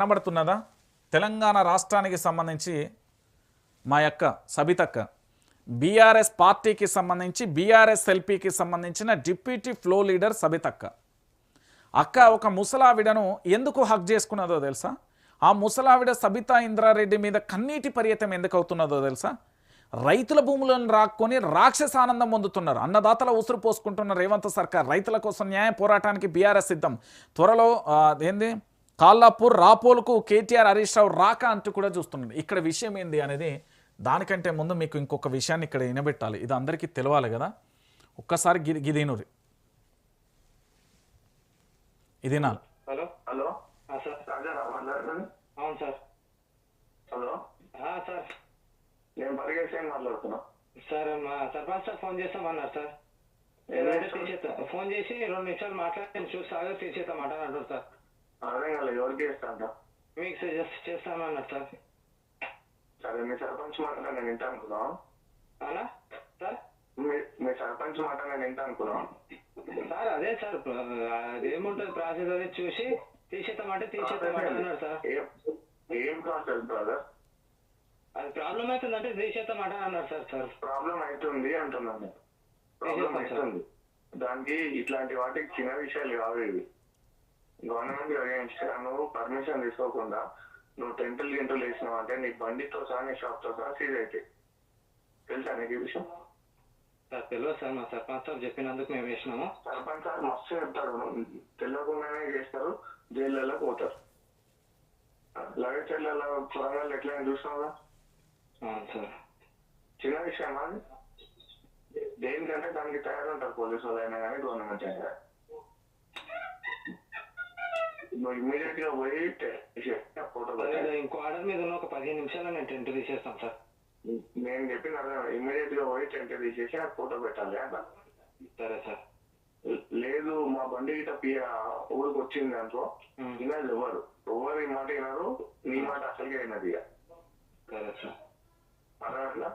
కనబడుతున్నదా? తెలంగాణ రాష్ట్రానికి సంబంధించి మా యొక్క సబితక్క బీఆర్ఎస్ పార్టీకి సంబంధించి బీఆర్ఎస్ ఎల్పీకి సంబంధించిన డిప్యూటీ ఫ్లో లీడర్ సబితక్క అక్క ఒక ముసలావిడను ఎందుకు హక్ చేసుకున్నదో తెలుసా? ఆ ముసలావిడ సబితా ఇంద్రారెడ్డి మీద కన్నీటి పర్యటన ఎందుకు అవుతున్నదో తెలుసా? రైతుల భూములను రాక్కొని రాక్షస ఆనందం పొందుతున్నారు. అన్నదాతల ఉసురు పోసుకుంటున్న రేవంత్ సర్కార్ రైతుల కోసం న్యాయ పోరాటానికి బీఆర్ఎస్ సిద్ధం. త్వరలో ఏంది కాల్లాపూర్ రాపోల్కు కేటీఆర్ హరీష్ రావు రాక అంటూ కూడా చూస్తున్నాడు. ఇక్కడ విషయం ఏంది అనేది దానికంటే ముందు మీకు ఇంకొక విషయాన్ని ఇక్కడ వినబెట్టాలి. ఇది అందరికీ తెలవాలి కదా. ఒక్కసారి గిదినూరి ఇది నాలు. హలో హలో సార్ అవును సార్. హలో సార్ నేను పరిగెత్తి మాట్లాడుతున్నా సార్. మా సర్పంచ్ సార్ ఫోన్ చేస్తామన్నారు సార్. తీసేస్తా ఫోన్ చేసి 2 నిమిషాలు మాట్లాడి చూసి తీసేస్తామంట అంటారు సార్. అర్థం కాలేదు. ఎవరికి చేస్తా మీకు సజెస్ట్ చేస్తామన్నారు సార్. సరే మీ సర్పంచ్ మాట నేను వింటా అనుకున్నాం అలా సార్. మీ సర్పంచ్ మాట నేను వింటా అనుకున్నాం సార్. అదే సార్ అదేముంటుంది ప్రాసెస్ అదే చూసి తీసేస్తామంటే తీసేస్తామంటే అన్నారు సార్. ఏం ప్రాసెస్ బ్రదర్? అది ప్రాబ్లం అవుతుందంటే తీసేస్తామంట అన్నారు సార్. సార్ ప్రాబ్లం అవుతుంది అంటున్నాను. ప్రాబ్లం అవుతుంది దానికి ఇట్లాంటి వాటికి చిన్న విషయాలు కావు ఇవి. గవర్నమెంట్ అగేన్స్ట్ నువ్వు పర్మిషన్ తీసుకోకుండా నువ్వు టెంటులు వేసినావు అంటే నీ బండితో సహా నీ షాప్ తో సహా సీజ్ అయితే తెలుసా నీకు ఈ విషయం? సార్ తెలియదు సార్. మా సర్పంచ్ సార్ చెప్పినందుకు మేము వేసినాము. సర్పంచ్ సార్ మస్తు చెప్తారు. తెలియకుండానే చేస్తారు, జైళ్ళలో పోతారు. లగేజ్ చెల్లెల పొరంగాలు ఎట్లయినా చూసినావుగా. సార్ చిన్న విషయం అది. దేనికంటే దానికి తయారుంటారు పోలీసు వాళ్ళు అయినా కానీ గవర్నమెంట్ అయినా. నువ్వు ఇమీడియట్ గా పోయి ఫోటో ఇంకో ఆర్డర్ మీద ఉన్న ఒక 15 నిమిషాల్లో నేను టెంట్ తీసేస్తాను సార్. నేను చెప్పిన ఇమీడియట్ గా పోయి టెంట్ తీసేసి నాకు ఫోటో పెట్టాలి అంట. సరే సార్. లేదు మా బండి గిట్ట ఊరికి వచ్చింది అనుకో వినదు ఎవరు ఈ మాట వినరు, నీ మాట అసలుగా వినది. సరే సార్. అలా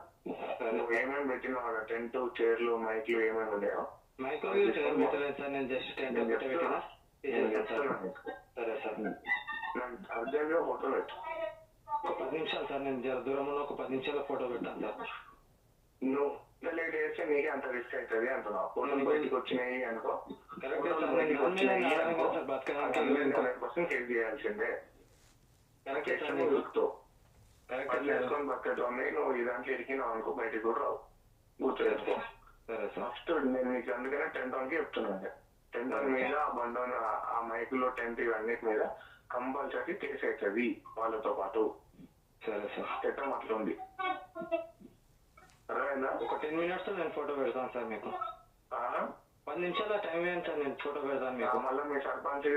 నువ్వు ఏమేమి పెట్టినావు టెంట్ చైర్లు మైక్లు ఏమేమి ఉన్నాయో? మైక్లు పెట్టలేదు సార్. నేను జస్ట్ టెంట్ పెట్టినా. సరే సార్. అర్జెంట్ గా ఫోటో పెట్టు. ఒక 10 నిమిషాలు సార్. నేను దూరంలో ఒక 10 నిమిషాల ఫోటో పెట్టాను సార్. నువ్వు లేట్ చేస్తే నీకే అంత రిస్క్ అవుతుంది అంటున్నావు. ఫోటోలు బయటకు వచ్చినాయి అనుకో కేసు చేయాల్సిందే. చేసుకొని బకెట్ ఉన్నాయి. నువ్వు ఈ దాంట్లో ఇరికినావు అనుకో బయటకు కూడా రావు. గుర్తుపెట్టుకో. ఫస్ట్ నేను మీకు అందుకనే 10 కి చెప్తున్నాను. 10 మీద ఆ బండ ఆ మైకులో టెంట్ ఇవన్నిటి మీద కంపల్సరీ కేసు అవుతుంది వాళ్ళతో పాటు. సరే సార్. చట్టం అట్లా ఉంది. అర్థమైందా? ఒక 10 మినిట్స్ నేను ఫోటో పెడతాను సార్ మీకు. 10 నిమిషాల టైం ఏంటి సార్? నేను ఫోటో పెడతాను మీకు. మళ్ళీ మీ సర్పంచ్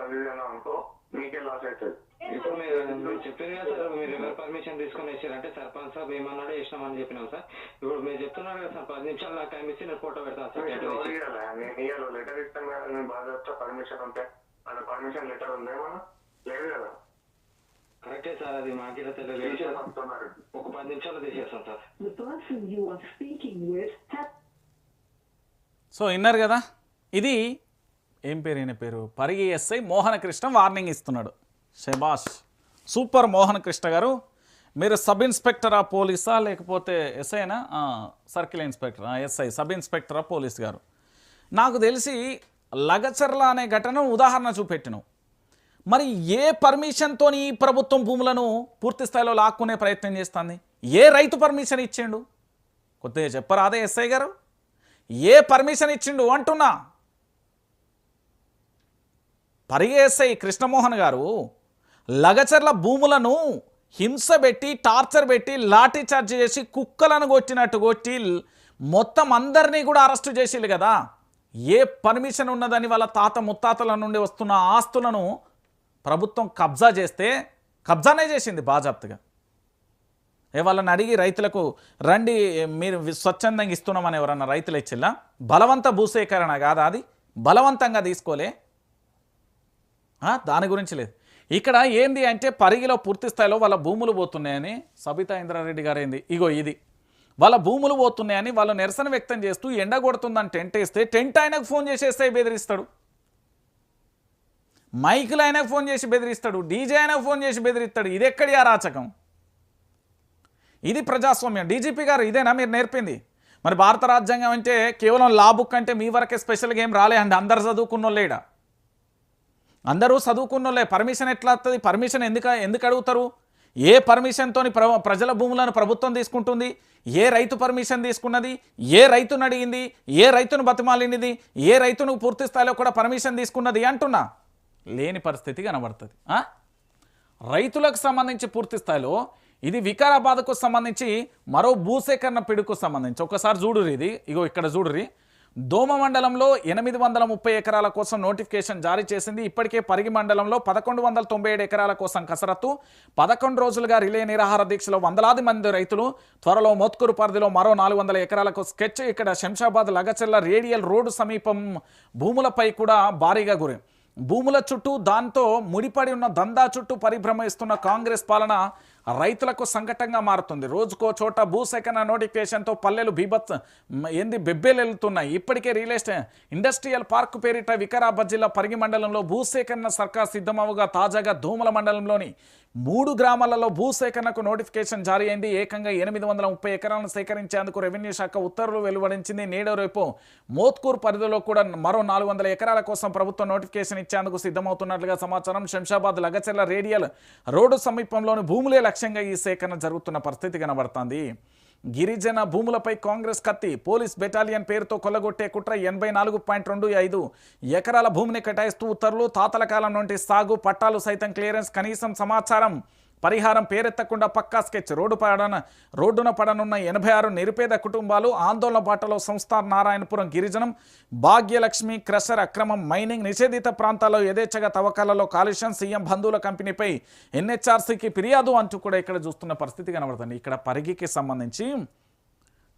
అది అనుకో మీకే లాస్ అవుతుంది. ఇప్పుడు మీరు చెప్పారు కదా సార్, మీరు ఎవరు పర్మిషన్ తీసుకొని వేసారంటే సర్పంచ్ సార్ ఏమన్నాడో వేసినామని చెప్పినాం సార్. ఇప్పుడు మీరు చెప్తున్నారు కదా సార్ 10 నిమిషాలు నాకు టైం ఇచ్చి నేను ఫోటో పెడతాను సార్. నేను లెటర్ ఇస్తాను కదా. నేను బాగా పర్మిషన్ ఉంటే అలా పర్మిషన్ లెటర్ ఉందేమన్నా లేదు కదా. కరెక్టే సార్. అది మాకు తెలియదు. ఒక 10 నిమిషాలు తీసేస్తాం సార్. సో విన్నారు కదా. ఇది ఏం పేరు? ఈయన పేరు పరిగి ఎస్ఐ మోహనకృష్ణ వార్నింగ్ ఇస్తున్నాడు. శబాష్, సూపర్ మోహనకృష్ణ గారు. మీరు సబ్ ఇన్స్పెక్టర్ ఆఫ్ పోలీసా లేకపోతే ఎస్ఐనా? Circle inspector SI sub inspector of police గారు. నాకు తెలిసి లగచర్ల అనే ఘటన ఉదాహరణ చూపెట్టిను. మరి ఏ పర్మిషన్తో ఈ ప్రభుత్వం భూములను పూర్తి స్థాయిలో లాక్కునే ప్రయత్నం చేస్తుంది? ఏ రైతు పర్మిషన్ ఇచ్చిండు? కొద్దిగా చెప్పరాదే ఎస్ఐ గారు? ఏ పర్మిషన్ ఇచ్చిండు అంటున్నా. పరిగి ఎస్ఐ కృష్ణమోహన్ గారు లగచర్ల భూములను హింస పెట్టి టార్చర్ పెట్టి లాఠీ చార్జ్ చేసి కుక్కలను కొట్టినట్టు కొట్టి మొత్తం అందరినీ కూడా అరెస్టు చేసిళ్ళు కదా. ఏ పర్మిషన్ ఉన్నదని వాళ్ళ తాత ముత్తాతల నుండి వస్తున్న ఆస్తులను ప్రభుత్వం కబ్జా చేస్తే కబ్జానే చేసింది బాజాప్తుగా. వాళ్ళని అడిగి రైతులకు రండి మీరు స్వచ్ఛందంగా ఇస్తున్నామని ఎవరన్నా రైతులు ఇచ్చిల్లా? బలవంత భూసేకరణ కాదా అది? బలవంతంగా తీసుకోలే. దాని గురించి లేదు. ఇక్కడ ఏంది అంటే పరిగిలో పూర్తి స్థాయిలో వాళ్ళ భూములు పోతున్నాయని సబితా ఇంద్రారెడ్డి గారు ఏంది ఇగో ఇది వాళ్ళ భూములు పోతున్నాయని వాళ్ళు నిరసన వ్యక్తం చేస్తూ ఎండ కొడుతుందని టెంట్ వేస్తే టెంట్ ఆయనకు ఫోన్ చేసేస్తే బెదిరిస్తాడు. మైకులు ఆయనకు ఫోన్ చేసి బెదిరిస్తాడు, డీజే ఆయనకు ఫోన్ చేసి బెదిరిస్తాడు. ఇది ఎక్కడి అరాచకం? ఇది ప్రజాస్వామ్యం? డీజీపీ గారు ఇదేనా మీరు నేర్పింది? మరి భారత రాజ్యాంగం అంటే కేవలం లా బుక్ అంటే మీ వరకే స్పెషల్గా ఏం రాలే అండి, అందరు చదువుకున్నోళ్ళేడ, అందరూ చదువుకున్నోళ్ళే. పర్మిషన్ ఎట్లా వస్తుంది? పర్మిషన్ ఎందుకు అడుగుతారు? ఏ పర్మిషన్తో ప్రజల భూములను ప్రభుత్వం తీసుకుంటుంది? ఏ రైతు పర్మిషన్ తీసుకున్నది? ఏ రైతును అడిగింది? ఏ రైతును బతిమాలినది? ఏ రైతును పూర్తి స్థాయిలో కూడా పర్మిషన్ తీసుకున్నది అంటున్నా? లేని పరిస్థితి కనబడుతుంది. రైతులకు సంబంధించి పూర్తి స్థాయిలో ఇది వికారాబాద్కు సంబంధించి మరో భూసేకరణ పిడుకు సంబంధించి ఒకసారి చూడుర్రి. ఇది ఇగో ఇక్కడ చూడుర్రి. దోమ మండలంలో 830 ఎకరాల కోసం నోటిఫికేషన్ జారీ చేసింది. ఇప్పటికే పరిగి మండలంలో 1197 ఎకరాల కోసం కసరత్తు. 11 రోజులుగా రిలే నిరాహార దీక్షలో వందలాది మంది రైతులు. త్వరలో మోత్కూరు పరిధిలో మరో 400 ఎకరాలకు స్కెచ్. ఇక్కడ శంషాబాద్ లగచెర్ల రేడియల్ రోడ్డు సమీపం భూములపై కూడా భారీగా గురి. భూముల చుట్టూ దాంతో ముడిపడి ఉన్న దందా చుట్టూ పరిభ్రమిస్తున్న కాంగ్రెస్ పాలన రైతులకు సంకటంగా మారుతుంది. రోజుకో చోట భూసేకరణ నోటిఫికేషన్తో పల్లెలు బెబ్బేలెళ్తున్నాయి. ఇప్పటికే రియల్ ఎస్టేట్ ఇండస్ట్రియల్ పార్క్ పేరిట వికారాబాద్ జిల్లా పరిగి మండలంలో భూసేకరణ సర్కార్ సిద్ధమవగా తాజాగా దోమల మండలంలోని 3 గ్రామాలలో భూసేకరణకు నోటిఫికేషన్ జారీ అయింది. ఏకంగా 830 ఎకరాలను సేకరించేందుకు రెవెన్యూ శాఖ ఉత్తర్వులు వెలువడించింది. నేడు రేపు మోత్కూర్ పరిధిలో కూడా మరో 400 ఎకరాల కోసం ప్రభుత్వం నోటిఫికేషన్ ఇచ్చేందుకు సిద్ధమవుతున్నట్లుగా సమాచారం. శంషాబాద్ లగచెర్ల రేడియల్ రోడ్డు సమీపంలోని భూములే లక్ష్యంగా ఈ సేకరణ జరుగుతున్న పరిస్థితి కనబడుతోంది. గిరిజన భూములపై కాంగ్రెస్ కత్తి. పోలీస్ బెటాలియన్ పేరుతో కొల్లగొట్టే కుట్ర. 84.25 ఎకరాల భూమిని కేటాయిస్తూ ఉత్తర్వులు. తాతల కాలం నుండి సాగు పట్టాలు సైతం క్లియరెన్స్. కనీసం సమాచారం పరిహారం పేరెత్తకుండా పక్కా స్కెచ్. రోడ్డున పడనున్న 86 నిరుపేద కుటుంబాలు. ఆందోళన బాటలో సంస్థాన్ నారాయణపురం గిరిజనం. భాగ్యలక్ష్మి క్రషర్ అక్రమం. మైనింగ్ నిషేధిత ప్రాంతాల్లో యథేచ్ఛగా తవ్వకాలలో కాలుష్యం. సీఎం బంధువుల కంపెనీపై ఎన్హెచ్ఆర్సీకి ఫిర్యాదు అంటూ కూడా ఇక్కడ చూస్తున్న పరిస్థితి కనబడుతుంది. ఇక్కడ పరిగికి సంబంధించి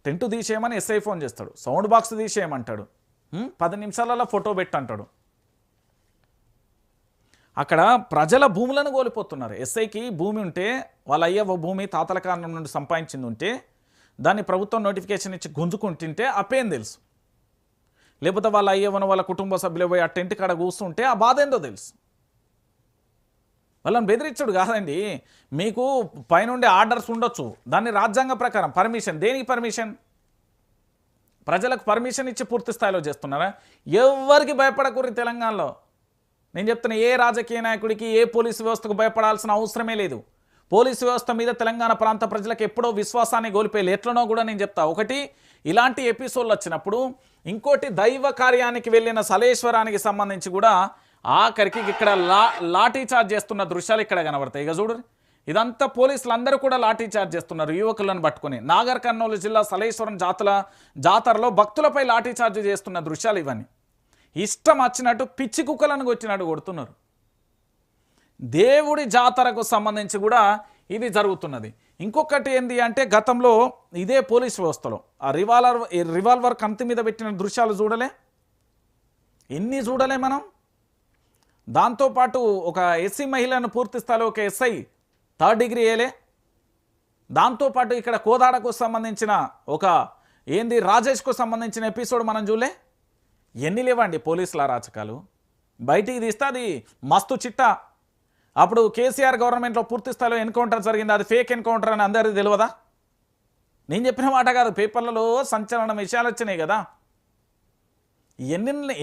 టెంట్ తీసేయమని ఎస్ఐ ఫోన్ చేస్తాడు, సౌండ్ బాక్స్ తీసేయమంటాడు, 10 నిమిషాలలో ఫోటో పెట్టంటాడు. అక్కడ ప్రజల భూములను కోల్పోతున్నారు. ఎస్ఐకి భూమి ఉంటే వాళ్ళ అయ్యవ భూమి తాతల కాలం నుండి సంపాదించింది ఉంటే దాన్ని ప్రభుత్వం నోటిఫికేషన్ ఇచ్చి గుంజుకుంటుంటే అప్పేం తెలుసు. లేకపోతే వాళ్ళ అయ్యవను వాళ్ళ కుటుంబ సభ్యులు పోయి ఆ టెంట్ కాడ కూస్తుంటే ఆ బాధ ఏందో తెలుసు. వాళ్ళని బెదిరించుడు కాదండి. మీకు పైనుండి ఆర్డర్స్ ఉండొచ్చు, దాన్ని రాజ్యాంగ ప్రకారం పర్మిషన్. దేనికి పర్మిషన్? ప్రజలకు పర్మిషన్ ఇచ్చి పూర్తి స్థాయిలో చేస్తున్నారా? ఎవరికి భయపడకూరి తెలంగాణలో. నేను చెప్తున్నా, ఏ రాజకీయ నాయకుడికి ఏ పోలీసు వ్యవస్థకు భయపడాల్సిన అవసరమే లేదు. పోలీసు వ్యవస్థ మీద తెలంగాణ ప్రాంత ప్రజలకు ఎప్పుడో విశ్వాసాన్ని కోల్పోయాలి. ఎట్లనో కూడా నేను చెప్తా. ఒకటి ఇలాంటి ఎపిసోడ్లు వచ్చినప్పుడు, ఇంకోటి దైవ కార్యానికి వెళ్ళిన సలేశ్వరానికి సంబంధించి కూడా ఆఖరికి ఇక్కడ లాఠీ చార్జ్ చేస్తున్న దృశ్యాలు ఇక్కడ కనబడతాయి. ఇక చూడు, ఇదంతా పోలీసులు అందరూ కూడా లాఠీ చార్జ్ చేస్తున్నారు యువకులను పట్టుకొని. నాగర్ కర్నూలు జిల్లా సలేశ్వరం జాతరలో భక్తులపై లాఠీ చార్జ్ చేస్తున్న దృశ్యాలు ఇవన్నీ. ఇష్టం వచ్చినట్టు పిచ్చి కుక్కలను కొట్టినట్టు కొడుతున్నారు. దేవుడి జాతరకు సంబంధించి కూడా ఇది జరుగుతున్నది. ఇంకొకటి ఏంది అంటే, గతంలో ఇదే పోలీస్ వ్యవస్థలో ఆ రివాల్వర్ కంతి మీద పెట్టిన దృశ్యాలు చూడలే, ఎన్ని చూడలే మనం. దాంతోపాటు ఒక ఎస్సీ మహిళను పూర్తి స్థాయిలో ఒక ఎస్ఐ 3rd డిగ్రీ వేయలే. దాంతోపాటు ఇక్కడ కోదాడకు సంబంధించిన ఒక రాజేష్కు సంబంధించిన ఎపిసోడ్ మనం చూడలే. ఎన్ని లేవండి పోలీసుల అరాచకాలు. బయటికి తీస్తే అది మస్తు చిట్టా. అప్పుడు కేసీఆర్ గవర్నమెంట్లో పూర్తి స్థాయిలో ఎన్కౌంటర్ జరిగింది, అది ఫేక్ ఎన్కౌంటర్ అని అందరికీ తెలియదా? నేను చెప్పిన మాట కాదు, పేపర్లలో సంచలన విషయాలు వచ్చినాయి కదా.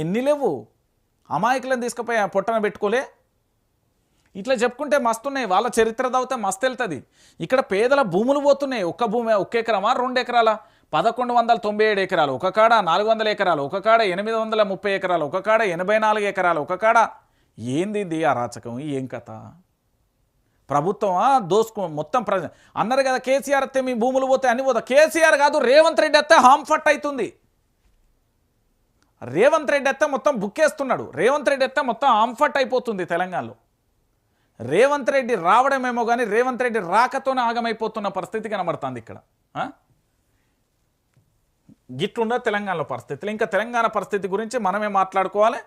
ఎన్ని లేవు. అమాయకులను తీసుకుపోయి పొట్టన పెట్టుకోలే. ఇట్లా చెప్పుకుంటే మస్తున్నాయి. వాళ్ళ చరిత్ర చదివితే మస్తు వెళ్తుంది. ఇక్కడ పేదల భూములు పోతున్నాయి. ఒక్క ఎకరమా 2 ఎకరాల? 1197 ఎకరాలు ఒక కాడ, 400 ఎకరాలు ఒక కాడ, 830 ఎకరాలు ఒక కాడ, 84 ఎకరాలు ఒక కాడ. ఏంది ఇది అరాచకం? ఏం కథ? ప్రభుత్వం మొత్తం అన్నారు కదా కేసీఆర్ వస్తే మీ భూములు పోతే అని పోతా. కేసీఆర్ కాదు, రేవంత్ రెడ్డి వస్తే హాంఫట్ అవుతుంది. రేవంత్ రెడ్డి వస్తే మొత్తం బుక్కేస్తున్నాడు. రేవంత్ రెడ్డి వస్తే మొత్తం హాంఫట్ అయిపోతుంది తెలంగాణలో. రేవంత్ రెడ్డి రావడమేమో కానీ రేవంత్ రెడ్డి రాకతోనే ఆగమైపోతున్న పరిస్థితి కనబడుతుంది ఇక్కడ. గిట్లుండ తెలంగాణలో పరిస్థితులు. ఇంకా తెలంగాణ పరిస్థితి గురించి మనమే మాట్లాడుకోవాలి.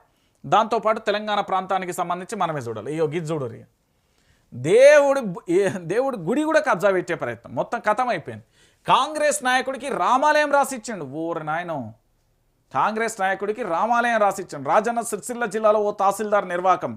దాంతోపాటు తెలంగాణ ప్రాంతానికి సంబంధించి మనమే చూడాలి. ఇయో గిది చూడరు. దేవుడి గుడి కూడా కబ్జా పెట్టే ప్రయత్నం మొత్తం కథం అయిపోయింది. కాంగ్రెస్ నాయకుడికి రామాలయం రాసిచ్చిండు. ఊరు నాయనం, కాంగ్రెస్ నాయకుడికి రామాలయం రాసిచ్చిండు. రాజన్న సిరిసిల్ల జిల్లాలో ఓ తహసీల్దార్ నిర్వాకం.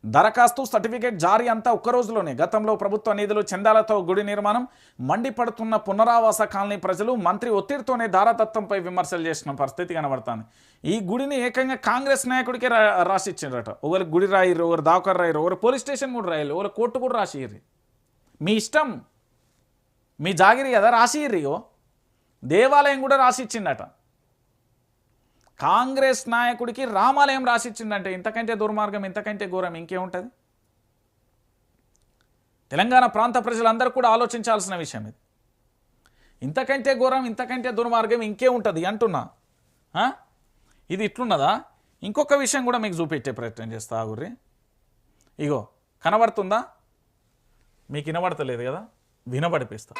దరఖాస్తు సర్టిఫికేట్ జారీ అంతా ఒక్క రోజులోనే. గతంలో ప్రభుత్వ నిధులు చందాలతో గుడి నిర్మాణం, మండిపడుతున్న పునరావాస కాలనీ ప్రజలు మంత్రి ఒత్తిడితోనే దారాదత్తంపై విమర్శలు చేసిన పరిస్థితి కనబడుతుంది. ఈ గుడిని ఏకంగా కాంగ్రెస్ నాయకుడికే రాసిచ్చిండ్రట. ఒకరు గుడి రాయిరు, ఒకరు దావకర్ రాయిరు, ఒకరు పోలీస్ స్టేషన్ కూడా రాయరు, ఒకరు కోర్టు కూడా రాసిర్రు. మీ ఇష్టం, మీ జాగిరి కదా, రాసిర్రు. దేవాలయం కూడా రాసిచ్చిండట. కాంగ్రెస్ నాయకుడికి రామాలయం రాసిచ్చిందంటే ఇంతకంటే దుర్మార్గం, ఇంతకంటే ఘోరం ఇంకేముంటుంది? తెలంగాణ ప్రాంత ప్రజలందరూ కూడా ఆలోచించాల్సిన విషయం ఇది. ఇంతకంటే ఘోరం, ఇంతకంటే దుర్మార్గం ఇంకేముంటుంది అంటున్నా. ఇది ఇట్లున్నదా? ఇంకొక విషయం కూడా మీకు చూపెట్టే ప్రయత్నం చేస్తా ఆగుర్రి. ఇగో కనబడుతుందా? మీకు వినబడతలేదు కదా, వినబడిపిస్తా.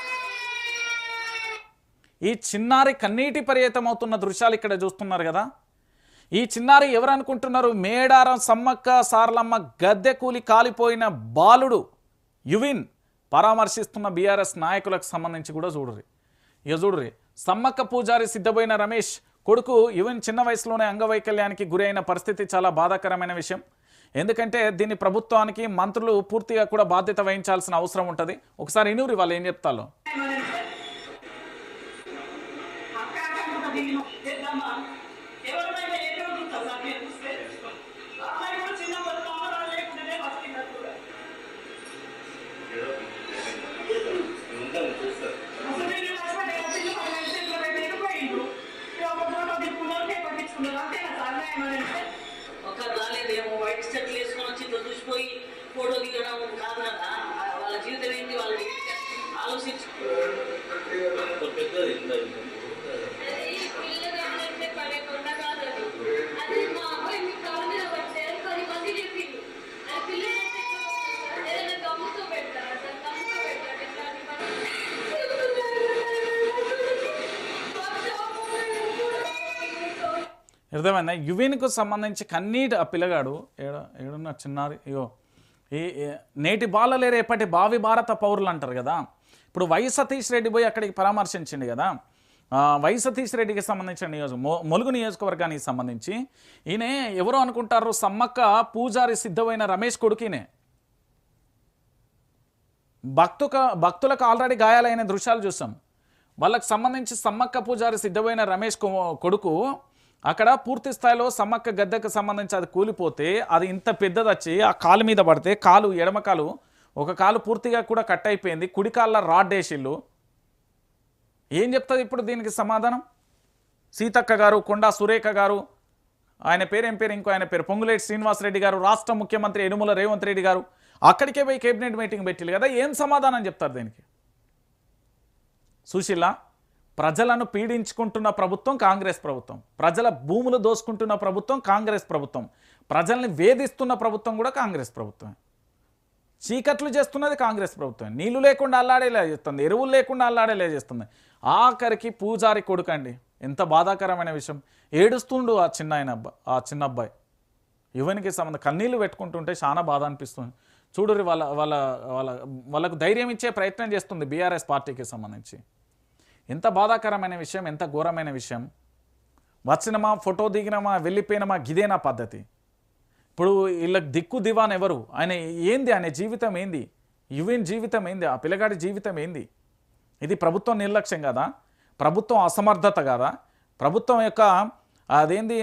ఈ చిన్నారి కన్నీటి పర్యతం అవుతున్న దృశ్యాలు ఇక్కడ చూస్తున్నారు కదా. ఈ చిన్నారి ఎవరు అనుకుంటున్నారు? మేడారం సమ్మక్క సారలమ్మ గద్దె కూలి కాలిపోయిన బాలుడు యువిన్ పరామర్శిస్తున్న బీఆర్ఎస్ నాయకులకు సంబంధించి కూడా చూడుర్రి. ఇక చూడుర్రి, సమ్మక్క పూజారి సిద్ధపోయిన రమేష్ కొడుకు యువిన్ చిన్న వయసులోనే అంగవైకల్యానికి గురైన పరిస్థితి చాలా బాధాకరమైన విషయం. ఎందుకంటే దీన్ని ప్రభుత్వానికి మంత్రులు పూర్తిగా కూడా బాధ్యత వహించాల్సిన అవసరం ఉంటుంది. ఒకసారి ఇనూరి వాళ్ళు ఏం చెప్తాలో. అర్థమైందా? యువిన్కు సంబంధించి కన్నీటి ఆ పిల్లగాడు ఏడున్న చిన్నారి. ఇగో ఈ నేటి బాలలే రేపటి భావి భారత పౌరులు అంటారు కదా. ఇప్పుడు వై సతీష్ రెడ్డి పోయి అక్కడికి పరామర్శించింది కదా. వై సతీష్ రెడ్డికి సంబంధించిన ములుగు నియోజకవర్గానికి సంబంధించి ఈయన ఎవరో అనుకుంటారు, సమ్మక్క పూజారి సిద్ధమైన రమేష్ కొడుకునే. భక్తులకు ఆల్రెడీ గాయాలైన దృశ్యాలు చూసాం. వాళ్ళకి సంబంధించి సమ్మక్క పూజారి సిద్ధమైన రమేష్ కొడుకు అక్కడ పూర్తి స్థాయిలో సమ్మక్క గద్దెకు సంబంధించి అది కూలిపోతే అది ఇంత పెద్దది వచ్చి ఆ కాలు మీద పడితే కాలు, ఎడమ కాలు, ఒక కాలు పూర్తిగా కూడా కట్ అయిపోయింది. కుడి కాళ్ళ రాడ్ వేసిళ్ళు. ఏం చెప్తుంది ఇప్పుడు దీనికి సమాధానం? సీతక్క గారు, కొండా సురేఖ గారు, ఆయన పేరు ఏం పేరు, ఇంకో ఆయన పేరు పొంగులేటి శ్రీనివాసరెడ్డి గారు, రాష్ట్ర ముఖ్యమంత్రి యనుమల రేవంత్ రెడ్డి గారు అక్కడికే పోయి కేబినెట్ మీటింగ్ పెట్టిల్లు కదా. ఏం సమాధానం చెప్తారు దీనికి? సుశీల, ప్రజలను పీడించుకుంటున్న ప్రభుత్వం కాంగ్రెస్ ప్రభుత్వం, ప్రజల భూములు దోసుకుంటున్న ప్రభుత్వం కాంగ్రెస్ ప్రభుత్వం, ప్రజల్ని వేధిస్తున్న ప్రభుత్వం కూడా కాంగ్రెస్ ప్రభుత్వం. చీకట్లు చేస్తున్నది కాంగ్రెస్ ప్రభుత్వం. నీళ్లు లేకుండా అల్లాడేలా చేస్తుంది, ఎరువులు లేకుండా అల్లాడేలా చేస్తుంది. ఆఖరికి పూజారి కొడుకండి, ఎంత బాధాకరమైన విషయం. ఏడుస్తుండు ఆ చిన్న అబ్బాయి. యువనికి సంబంధం కన్నీళ్లు పెట్టుకుంటుంటే చాలా బాధ అనిపిస్తుంది. చూడురి, వాళ్ళకు ధైర్యం ఇచ్చే ప్రయత్నం చేస్తుంది బీఆర్ఎస్ పార్టీకి సంబంధించి. ఎంత బాధాకరమైన విషయం, ఎంత ఘోరమైన విషయం. వచ్చినమా, ఫోటో దిగినమా, వెళ్ళిపోయినమా, గిదేనా పద్ధతి? ఇప్పుడు వీళ్ళకి దిక్కు దివాన్ ఎవరు? ఆయన ఏంది? ఆయన జీవితం ఏంది? యువన్ జీవితం ఏంది? ఆ పిల్లగాడి జీవితం ఏంది? ఇది ప్రభుత్వం నిర్లక్ష్యం కదా, ప్రభుత్వం అసమర్థత కాదా, ప్రభుత్వం యొక్క అదేంది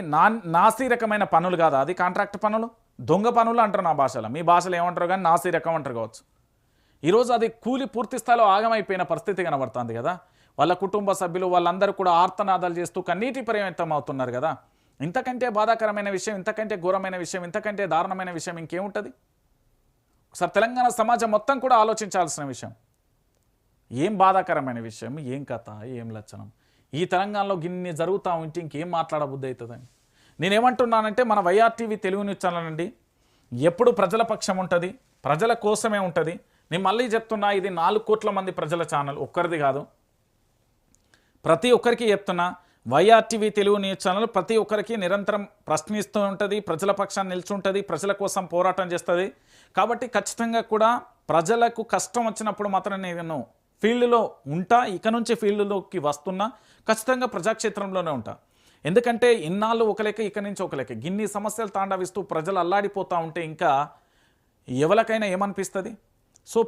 నాసిరకమైన పనులు కాదా? అది కాంట్రాక్ట్ పనులు, దొంగ పనులు అంటారు నా భాషలో. మీ భాషలో ఏమంటారు కానీ నాసిరకం అంటారు కావచ్చు. ఈరోజు అది కూలి పూర్తి స్థాయిలో ఆగమైపోయిన పరిస్థితి కనబడుతుంది కదా. వాళ్ళ కుటుంబ సభ్యులు వాళ్ళందరూ కూడా ఆర్తనాదాలు చేస్తూ కన్నీటి పర్యంతం అవుతున్నారు కదా. ఇంతకంటే బాధాకరమైన విషయం, ఇంతకంటే ఘోరమైన విషయం, ఇంతకంటే దారుణమైన విషయం ఇంకేముంటుంది? ఒకసారి తెలంగాణ సమాజం మొత్తం కూడా ఆలోచించాల్సిన విషయం. ఏం బాధాకరమైన విషయం, ఏం కథ, ఏం లక్షణం. ఈ తెలంగాణలో గిన్ని జరుగుతూ ఉంటే ఇంకేం మాట్లాడబుద్ధి అవుతుందని నేనేమంటున్నానంటే, మన వైఆర్టీవీ తెలుగు న్యూస్ ఛానల్ అండి ఎప్పుడు ప్రజల పక్షం ఉంటుంది, ప్రజల కోసమే ఉంటుంది. నేను మళ్ళీ చెప్తున్నా, ఇది 4 కోట్ల మంది ప్రజల ఛానల్, ఒక్కరిది కాదు. ప్రతి ఒక్కరికి చెప్తున్నా, వైఆర్టీవీ తెలుగు న్యూస్ ఛానల్ ప్రతి ఒక్కరికి నిరంతరం ప్రశ్నిస్తూ ఉంటుంది, ప్రజల పక్షాన్ని నిల్చుంటుంది, ప్రజల కోసం పోరాటం చేస్తుంది. కాబట్టి ఖచ్చితంగా కూడా ప్రజలకు కష్టం వచ్చినప్పుడు మాత్రం నేను ఫీల్డ్లో ఉంటా. ఇక నుంచి ఫీల్డ్లోకి వస్తున్నా, ఖచ్చితంగా ప్రజాక్షేత్రంలోనే ఉంటా. ఎందుకంటే ఇన్నాళ్ళు ఒక లెక్క, ఇక నుంచి ఒక లెక్క. గిన్ని సమస్యలు తాండవిస్తూ ప్రజలు అల్లాడిపోతూ ఉంటే ఇంకా ఎవరికైనా ఏమనిపిస్తుంది? సో